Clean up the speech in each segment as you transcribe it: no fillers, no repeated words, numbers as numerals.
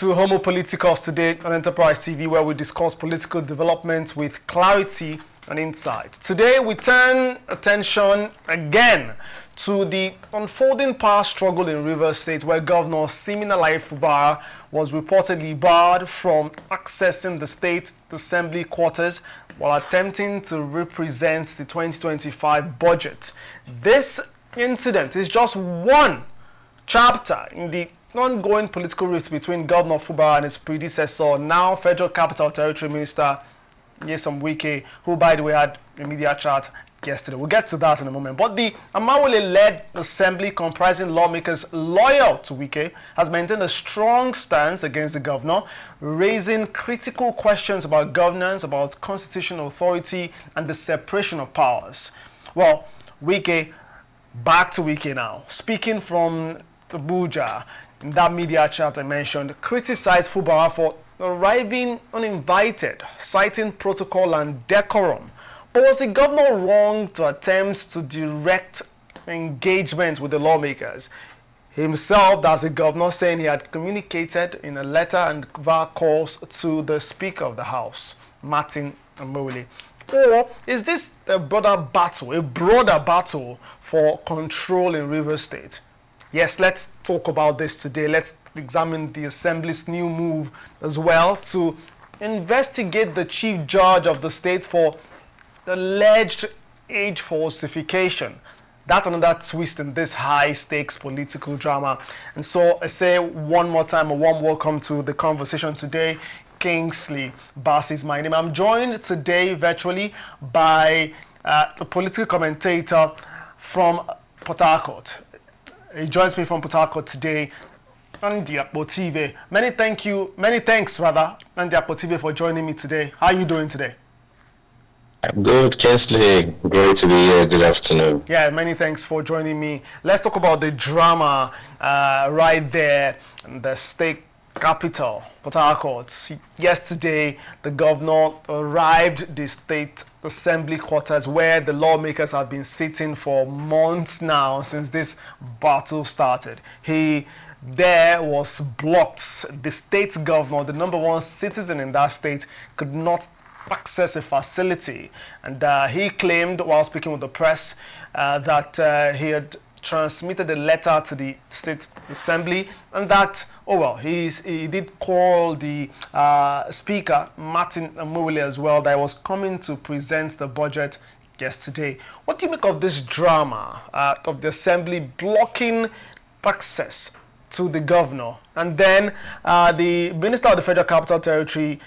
to Homo Politicus today on Enterprise TV, where we discuss political developments with clarity and insight. Today, we turn attention again to the unfolding power struggle in Rivers State, where Governor Sim Fubara was reportedly barred from accessing the state assembly quarters while attempting to represent the 2025 budget. This incident is just one chapter in the ongoing political rift between Governor Fubara and his predecessor, now Federal Capital Territory Minister Nyesom Wike, who, by the way, had a media chat yesterday. We'll get to that in a moment. But the Amawale-led assembly, comprising lawmakers loyal to Wike, has maintained a strong stance against the governor, raising critical questions about governance, about constitutional authority, and the separation of powers. Well, Wike, back to Wike now. Speaking from Abuja, in that media chat I mentioned, criticized Fubara for arriving uninvited, citing protocol and decorum. But was the governor wrong to attempt to direct engagement with the lawmakers? Himself, as the governor, saying he had communicated in a letter and via calls to the Speaker of the House, Martin Amole. Or is this a broader battle for control in Rivers State? Yes, let's talk about this today. Let's examine the Assembly's new move as well to investigate the Chief Judge of the state for alleged age falsification. That's another twist in this high-stakes political drama. And so I say one more time, a warm welcome to the conversation today. Kingsley Bass is my name. I'm joined today virtually by a political commentator from Port Harcourt. He joins me from Port Harcourt today, Andy Akpotive. Many thanks, Andy Akpotive, for joining me today. How are you doing today? I'm good, Kingsley. Great to be here. Good afternoon. Yeah, many thanks for joining me. Let's talk about the drama right there in the state capital, Port Harcourt. Yesterday, the governor arrived at the state assembly quarters where the lawmakers have been sitting for months now since this battle started. He there was blocked. The state governor, the number one citizen in that state, could not access a facility, and he claimed while speaking with the press that he had transmitted a letter to the state assembly, and that he did call the speaker Martin Amole as well, that was coming to present the budget yesterday. What do you make of this drama of the assembly blocking access to the governor, and then the minister of the Federal Capital Territory,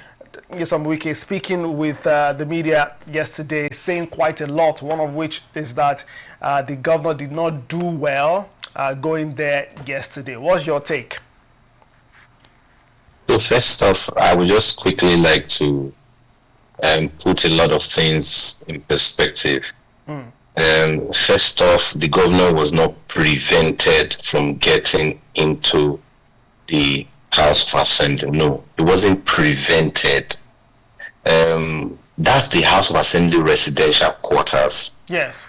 Nyesom Wike, speaking with the media yesterday, saying quite a lot, one of which is that the governor did not do well going there yesterday. What's your take? So first off, I would just quickly like to put a lot of things in perspective. First off, the governor was not prevented from getting into the House of Assembly. No, it wasn't prevented. That's the House of Assembly residential quarters. Yes.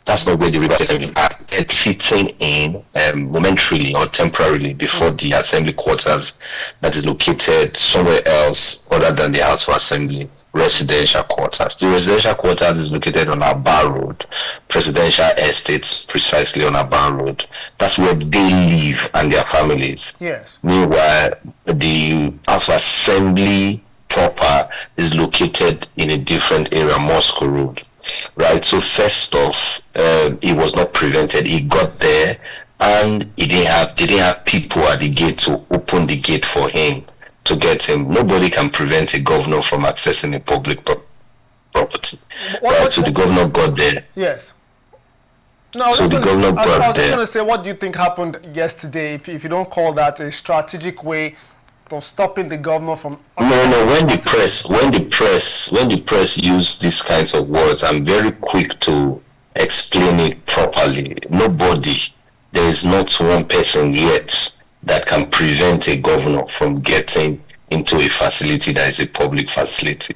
That's not where the Rivers Assembly are fitting in momentarily or temporarily before the Assembly quarters that is located somewhere else other than the House of Assembly residential quarters. The residential quarters is located on Aba Road, presidential estates precisely on Aba Road. That's where they live and their families. Yes. Meanwhile, the House of Assembly proper is located in a different area, Moscow Road. Right, so first off, he was not prevented. He got there, and they didn't have people at the gate to open the gate for him to get him. Nobody can prevent a governor from accessing a public property. So the governor got there. Yes. No, I was just going to say, what do you think happened yesterday? If you don't call that a strategic way of stopping the governor from... No, when the press use these kinds of words, I'm very quick to explain it properly. There is not one person yet that can prevent a governor from getting into a facility that is a public facility,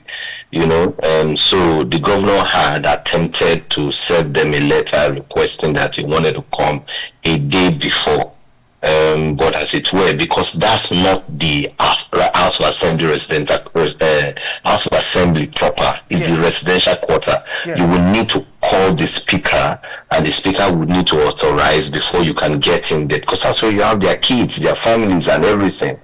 so the governor had attempted to send them a letter requesting that he wanted to come a day before. But as it were, because that's not the House of Assembly House of Assembly proper, it's the residential quarter. You will need to call the speaker, and the speaker would need to authorize before you can get in there, because that's where you have their kids, their families, and everything,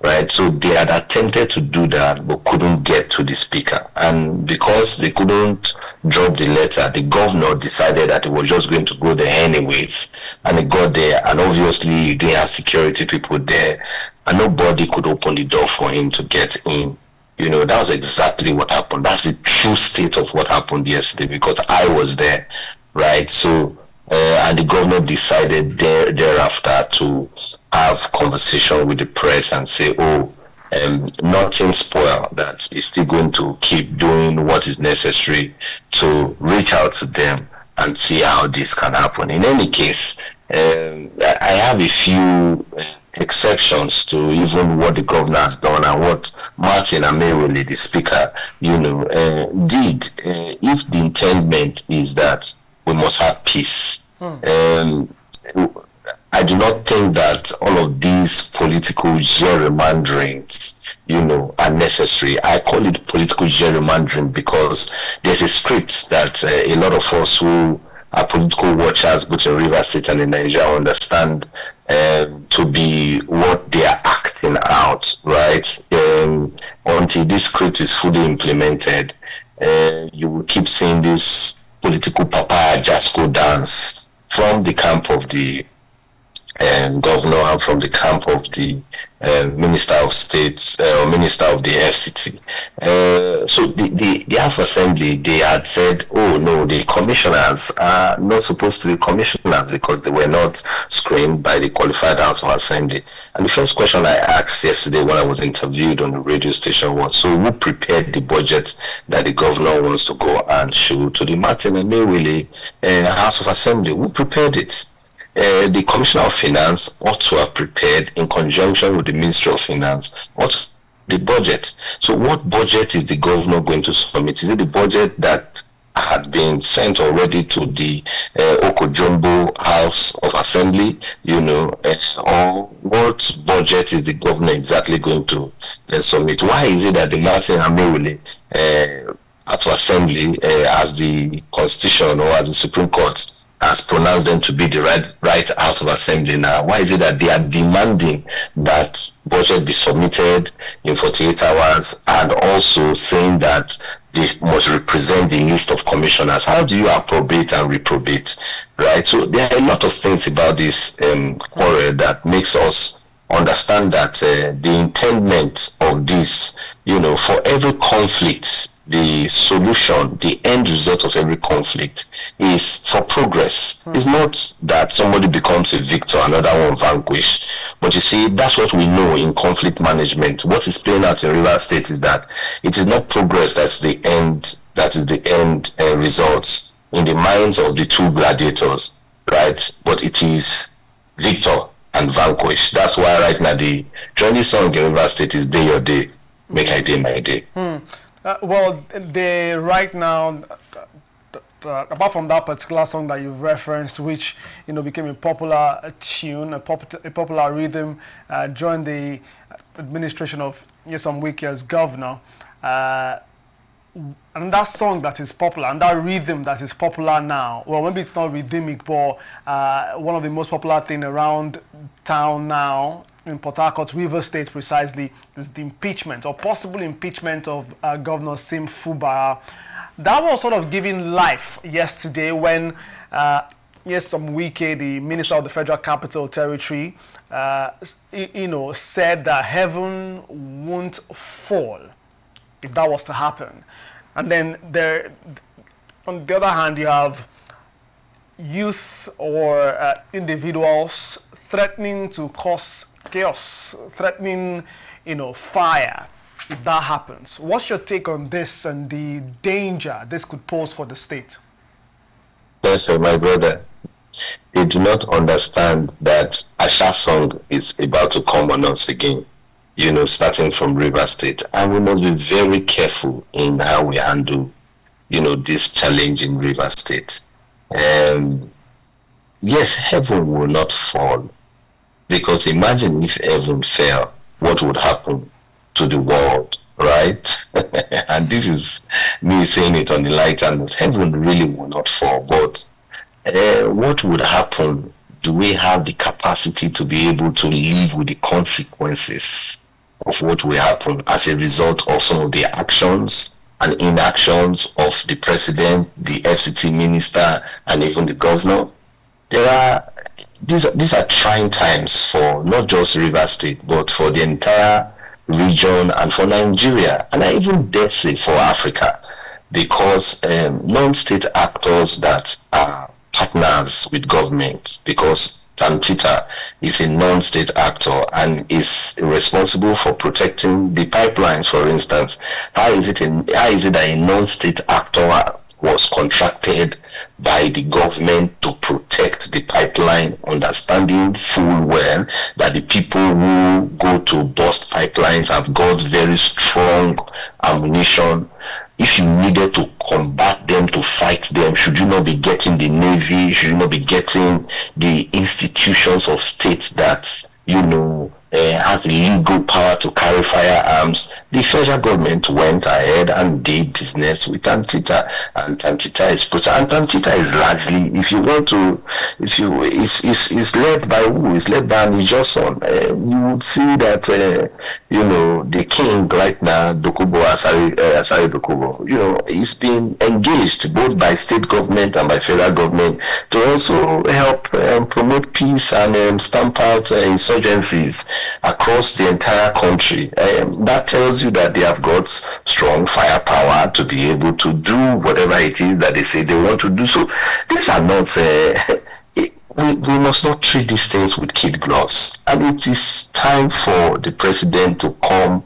right? So they had attempted to do that, but couldn't get to the speaker, and because they couldn't drop the letter, the governor decided that he was just going to go there anyways, and he got there, and obviously they have security people there, and nobody could open the door for him to get in. That was exactly what happened. That's the true state of what happened yesterday, because I was there, right? So, and the governor decided thereafter to have conversation with the press and say, nothing spoiled, that he's still going to keep doing what is necessary to reach out to them and see how this can happen. In any case, I have a few exceptions to even what the governor has done and what Martin Amewele, the speaker, did. If the intendment is that we must have peace, I do not think that all of these political gerrymanderings, are necessary. I call it political gerrymandering because there's a script that a lot of us who are political watchers, both in Rivers State and in Nigeria, understand to be what they are acting out, right? Until this script is fully implemented, you will keep seeing this political papaya just go dance from the camp of the governor and from the camp of the Minister of State or Minister of the FCT. So the House Assembly, they had said, oh no, the commissioners are not supposed to be commissioners because they were not screened by the qualified House of Assembly. And the first question I asked yesterday when I was interviewed on the radio station was, so who prepared the budget that the governor wants to go and show to the Martin Amewele House of Assembly? Who prepared it? The Commissioner of Finance ought to have prepared, in conjunction with the Ministry of Finance, the budget. So what budget is the governor going to submit? Is it the budget that had been sent already to the Okojumbo House of Assembly, or what budget is the governor exactly going to submit? Why is it that the Martin Amewele House of Assembly, as the Constitution or as the Supreme Court has pronounced them to be the right House of Assembly now, why is it that they are demanding that budget be submitted in 48 hours and also saying that they must represent the list of commissioners? How do you approbate and reprobate, right? So there are a lot of things about this quarrel that makes us understand that the intendment of this, for every conflict, the solution, the end result of every conflict is for progress. It's not that somebody becomes a victor, another one vanquished. But you see, that's what we know in conflict management. What is playing out in Rivers State is that it is not progress that's the end, that is the end results in the minds of the two gladiators, right? But it is victor and vanquish. That's why right now the trendy song in Rivers State is Day Your Day, Make I Day My Day. Well, they right now, apart from that particular song that you've referenced, which became a popular tune, a popular rhythm during the administration of Nyesom Wike as governor, and that song that is popular and that rhythm that is popular now, well, maybe it's not rhythmic, but one of the most popular thing around town now in Port Harcourt, Rivers State precisely, is the impeachment or possible impeachment of Governor Sim Fubara. That was sort of given life yesterday when Nyesom Wike, the Minister of the Federal Capital Territory, said that heaven won't fall if that was to happen. And then there, on the other hand, you have youth or individuals threatening to cause chaos, threatening, fire if that happens. What's your take on this and the danger this could pose for the state? Yes, sir, my brother. They do not understand that Asha song is about to come on us again. starting from Rivers State. And we must be very careful in how we handle, this challenge in Rivers State. Yes, heaven will not fall, because imagine if heaven fell, what would happen to the world, right? And this is me saying it on the lighter note. Heaven really will not fall, but what would happen? Do we have the capacity to be able to live with the consequences of what will happen as a result of some of the actions and inactions of the president, the FCT minister, and even the governor? These are trying times for not just Rivers State, but for the entire region and for Nigeria, and I even dare say for Africa, because non-state actors that are partners with government, because Tantita is a non-state actor and is responsible for protecting the pipelines, for instance. How is it that a non-state actor was contracted by the government to protect the pipeline, understanding full well that the people who go to bust pipelines have got very strong ammunition? If you needed to combat them, to fight them, should you not be getting the Navy? Should you not be getting the institutions of states that, have legal power to carry firearms? The federal government went ahead and did business with Tantita, and Tantita is put. And Tantita is largely, it's led by who? It's led by Nyesom. You would see that, the king right now, Dokubo Asari Dokubo, he's been engaged both by state government and by federal government to also help promote peace and stamp out insurgencies across the entire country. That tells you that they have got strong firepower to be able to do whatever it is that they say they want to do. So these are not, we must not treat these things with kid gloves. And it is time for the president to come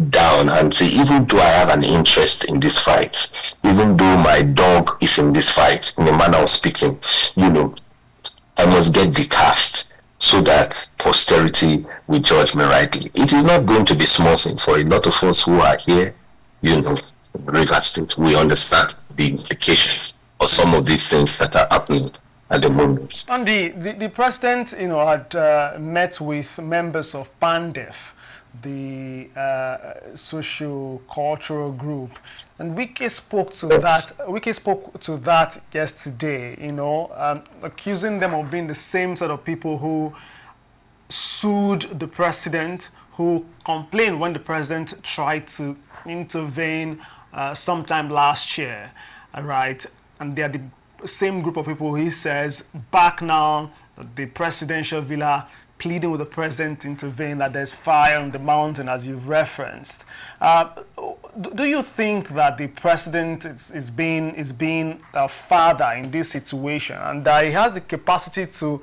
down and say, even though I have an interest in this fight, even though my dog is in this fight, in a manner of speaking, I must get detached so that posterity will judge me rightly. It is not going to be small thing for a lot of us who are here, Rivers State. We understand the implications of some of these things that are happening at the moment. And the president, had met with members of PANDEF, the socio-cultural group, and Wike spoke to that yesterday, accusing them of being the same sort of people who sued the president, who complained when the president tried to intervene sometime last year, right? And they are the same group of people, he says, back now at the presidential villa, pleading with the president to intervene, that there's fire on the mountain, as you've referenced. Do you think that the president is being a father in this situation, and that he has the capacity to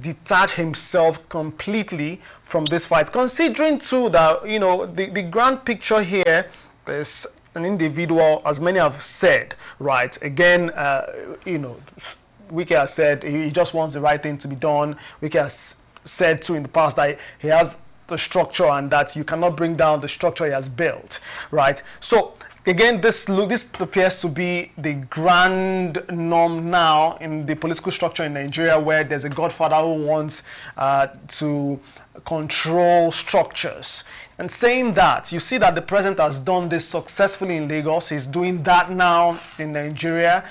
detach himself completely from this fight, considering too that the grand picture here is an individual, as many have said, right? Again, Wike has said he just wants the right thing to be done. Wike has said too in the past that he has the structure and that you cannot bring down the structure he has built, right? So again, this appears to be the grand norm now in the political structure in Nigeria, where there's a godfather who wants to control structures. And saying that, you see that the president has done this successfully in Lagos. He's doing that now in Nigeria.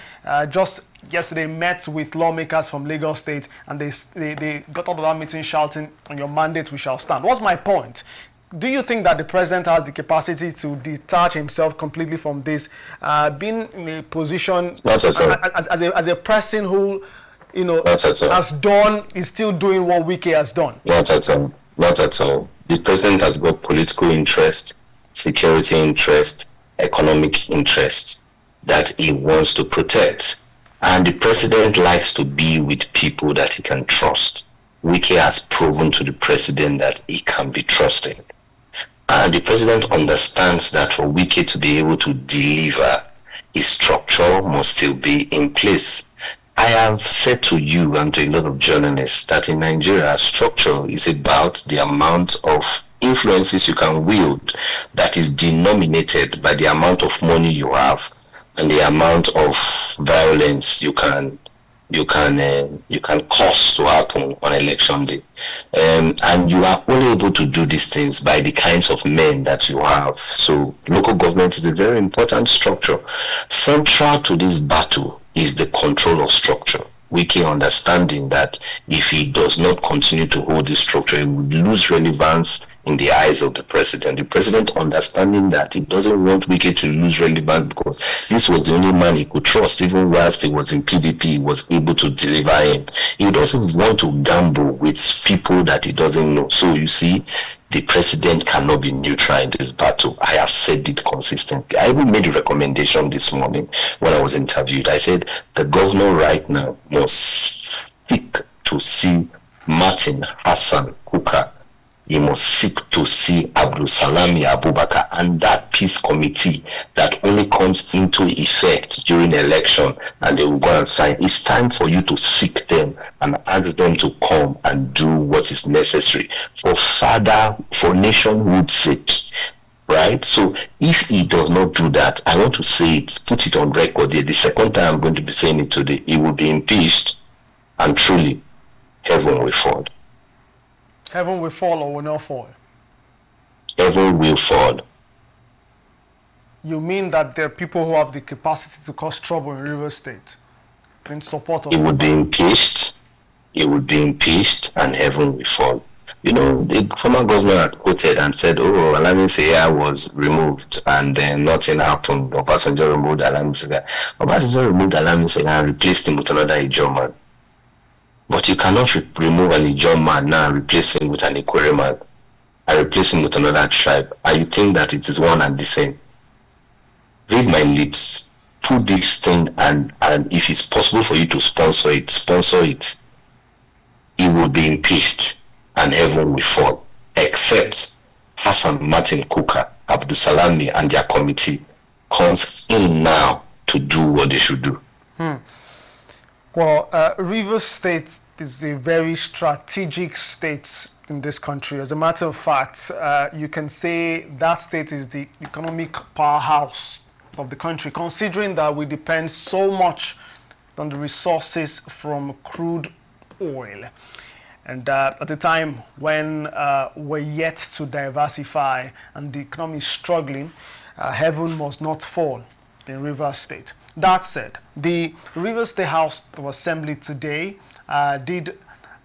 Just yesterday met with lawmakers from Lagos State, and they got out of that meeting shouting, "On your mandate we shall stand." What's my point? Do you think that the president has the capacity to detach himself completely from this, being in a position as a person who, has done, is still doing what Wike has done? Not at all. Not at all. The president has got political interest, security interest, economic interest that he wants to protect. And the president likes to be with people that he can trust. Wike has proven to the president that he can be trusted. And the president understands that for Wike to be able to deliver, his structure must still be in place. I have said to you and to a lot of journalists that in Nigeria, structure is about the amount of influences you can wield that is denominated by the amount of money you have and the amount of violence you can cause to happen on election day. And you are only able to do these things by the kinds of men that you have. So local government is a very important structure. Central to this battle is the control of structure. Wike understanding that if he does not continue to hold this structure, he would lose relevance in the eyes of the president. The president understanding that he doesn't want Wike to lose relevance because this was the only man he could trust, even whilst he was in PDP, he was able to deliver him. He doesn't want to gamble with people that he doesn't know. So you see, the president cannot be neutral in this battle. I have said it consistently. I even made a recommendation this morning when I was interviewed. I said the governor right now must seek to see Martin Hassan Kuka. He must seek to see Abdul Salami Abubakar and that peace committee that only comes into effect during election and they will go and sign. It's time for you to seek them and ask them to come and do what is necessary for nationhood's sake. Right? So if he does not do that, I want to say it, put it on record here. The second time I'm going to be saying it today, he will be impeached and truly heaven will fall. Heaven will fall or will not fall? Heaven will fall. You mean that there are people who have the capacity to cause trouble in Rivers State in support of... He would be impeached. He would be impeached and heaven will fall. You know, the former governor had quoted and said, oh, Alami Seya was removed and then nothing happened. Obasanjo removed Alami Seya. Obasanjo removed Alami Seya and replaced him with another Ijaw man. But you cannot remove an Ijaw man now and replace him with an Ikwere man and replace him with another tribe. And you think that it is one and the same. Read my lips. Put this thing and if it's possible for you to sponsor it, sponsor it. He will be impeached and heaven will fall. Except Hassan Martin Kuka, Abdul Salami and their committee comes in now to do what they should do. Well, Rivers State is a very strategic state in this country. As a matter of fact, you can say that state is the economic powerhouse of the country, considering that we depend so much on the resources from crude oil. And at a time when we're yet to diversify and the economy is struggling, heaven must not fall in Rivers State. That said, the Rivers State House of Assembly today did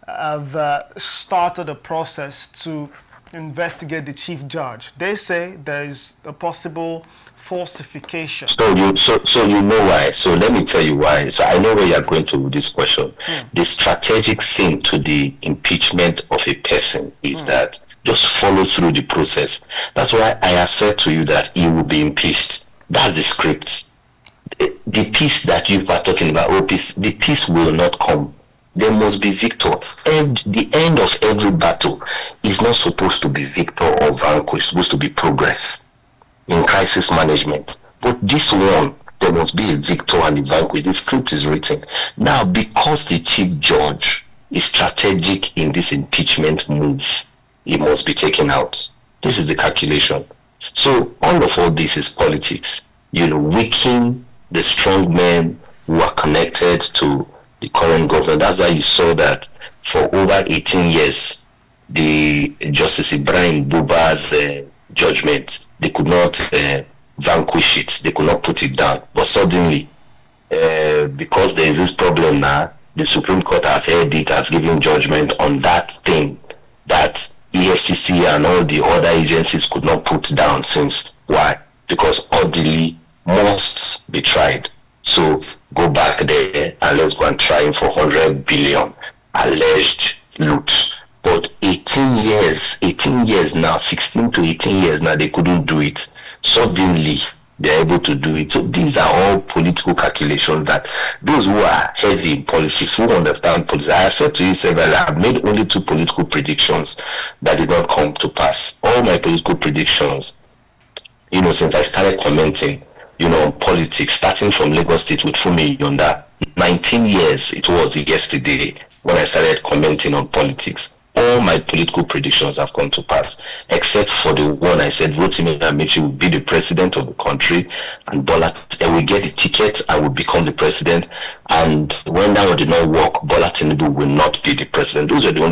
have started a process to investigate the chief judge. They say there is a possible falsification. So you know why. So let me tell you why. So I know where you are going to with this question. The strategic thing to the impeachment of a person is that just follow through the process. That's why I have said to you that he will be impeached. That's the script. The peace that you are talking about, the peace will not come. There must be victor. And the end of every battle is not supposed to be victor or vanquish. It's supposed to be progress in crisis management. But this one, there must be a victor and a vanquish. The script is written. Now, because the chief judge is strategic in this impeachment move, he must be taken out. This is the calculation. So all this is politics. You know, weaken the strong men who are connected to the current government. That's why you saw that for over 18 years, the Justice Ibrahim Buba's judgment, they could not vanquish it. They could not put it down. But suddenly, because there is this problem now, the Supreme Court has heard it, has given judgment on that thing that EFCC and all the other agencies could not put down since. Why? Because orderly must be tried. So go back there and let's go and try him for 100 billion alleged loot. But 18 years now, 16 to 18 years now, they couldn't do it. Suddenly, they're able to do it. So these are all political calculations that those who are heavy in politics, who understand politics, I have said to you several, I have made only 2 political predictions that did not come to pass. All my political predictions, you know, since I started commenting, you know, on politics, starting from Lagos State with Fumi Yonda, 19 years it was yesterday when I started commenting on politics. all my political predictions have come to pass, except for the one I said Rotimi Amaechi will be the president of the country, and Bola will get the ticket and will become the president. And when that did not work, Bola Tinubu will not be the president. Those are the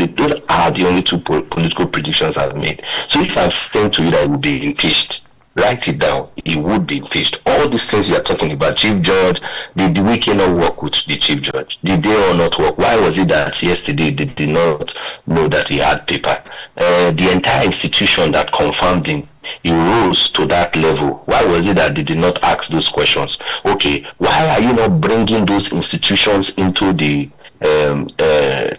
only two political predictions I've made. So if I'm saying to you that it will be impeached, write it down. He would be impeached. All these things you are talking about, chief judge, did the Wike not work with the chief judge? Did they all not work? Why was it that yesterday they did not know that he had paper? The entire institution that confirmed him, he rose to that level. Why was it that they did not ask those questions? Okay, why are you not bringing those institutions into the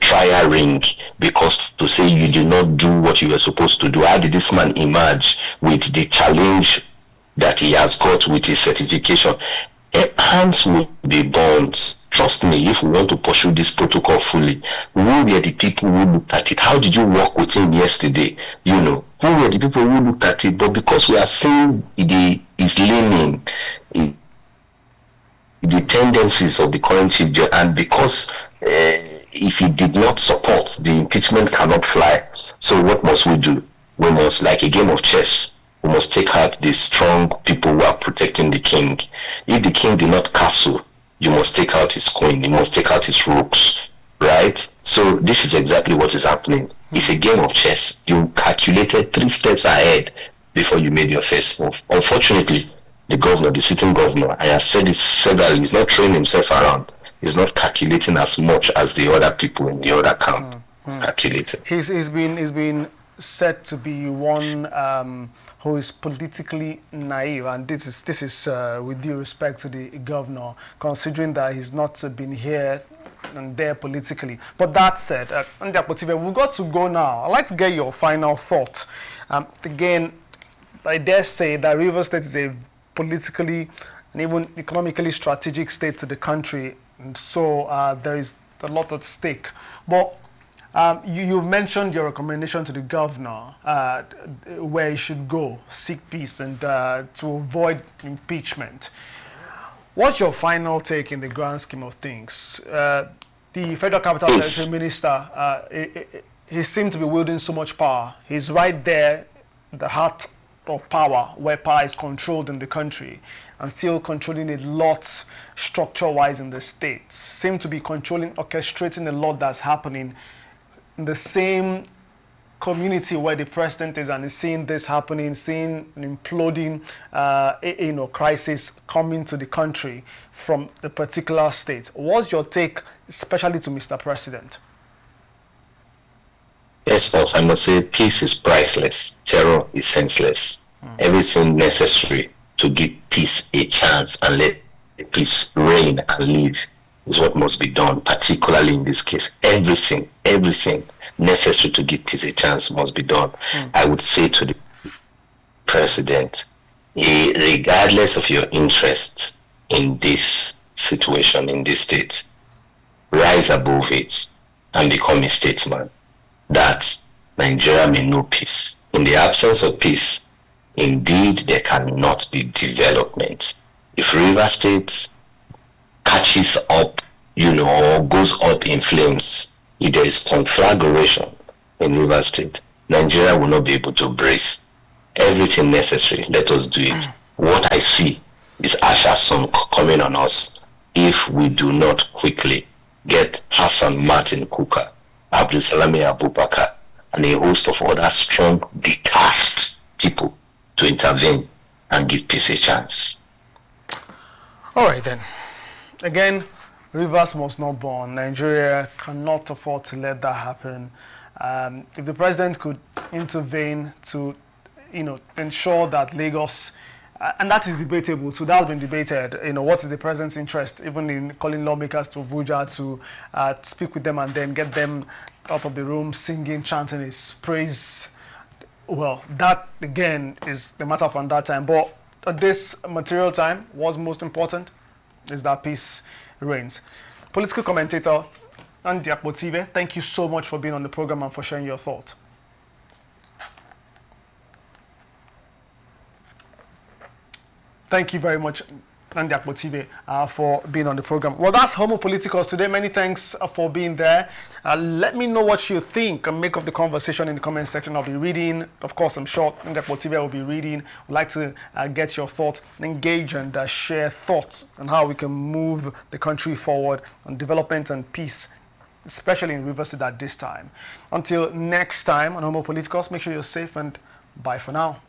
trial ring, because to say you did not do what you were supposed to do? How did this man emerge with the challenge that he has got with his certification? Hands will be burnt. Trust me, if we want to pursue this protocol fully, who were the people who looked at it? How did you work with him yesterday? You know, who were the people who looked at it? But because we are seeing is leaning, the tendencies of the current chief judge, and because if he did not support, the impeachment cannot fly. So what must we do? We must, like a game of chess, we must take out the strong people who are protecting the king. If the king did not castle, you must take out his queen, you must take out his rooks, right? So this is exactly what is happening. It's a game of chess. You calculated 3 steps ahead before you made your first move. Unfortunately, the governor, the sitting governor, I have said it several, he's not throwing himself around. He's not calculating as much as the other people in the other camp calculating. He's been said to be one who is politically naive, and this is with due respect to the governor, considering that he's not been here and there politically. But that said, we've got to go now. I'd like to get your final thought. Again, I dare say that Rivers State is a politically and even economically strategic state to the country, and so there is a lot at stake. But you've mentioned your recommendation to the governor where he should go, seek peace, and to avoid impeachment. What's your final take in the grand scheme of things? The Federal Capital Territory Minister, he seemed to be wielding so much power. He's right there, the heart of power, where power is controlled in the country, and still controlling a lot structure-wise in the states. Seem to be orchestrating a lot that's happening in the same community where the president is, and is seeing this happening, seeing an imploding crisis coming to the country from the particular state. What's your take, especially to Mr. President? Yes, I must say peace is priceless, terror is senseless. Everything necessary to give peace a chance and let peace reign and live is what must be done, particularly in this case. Everything necessary to give peace a chance must be done. I would say to the president, regardless of your interest in this situation, in this state, rise above it and become a statesman. That Nigeria may know peace. In the absence of peace, indeed, there cannot be development. If River State catches up, or goes up in flames, if there is conflagration in River State, Nigeria will not be able to brace. Everything necessary, let us do it. What I see is Ashason coming on us if we do not quickly get Hassan Martin Kuka, Abdulsalami Abubakar, and a host of other strong, detached people to intervene and give peace a chance. All right then. Again, Rivers must not burn. Nigeria cannot afford to let that happen. If the president could intervene to, ensure that Lagos, and that is debatable, so that's been debated, what is the president's interest, even in calling lawmakers to Abuja to speak with them and then get them out of the room singing, chanting his praise. Well, that again is the matter for that time. But at this material time, what's most important is that peace reigns. Political commentator Andy Akpotive, thank you so much for being on the program and for sharing your thoughts. Thank you very much. Nandi Akpotibe for being on the program. Well, that's Homo Politicals today. Many thanks for being there. Let me know what you think and make of the conversation in the comment section. I'll be reading. Of course, I'm sure Nandi Akpotibe will be reading. We'd like to get your thoughts, engage and share thoughts on how we can move the country forward on development and peace, especially in Rivers State at this time. Until next time on Homo Politicals, make sure you're safe and bye for now.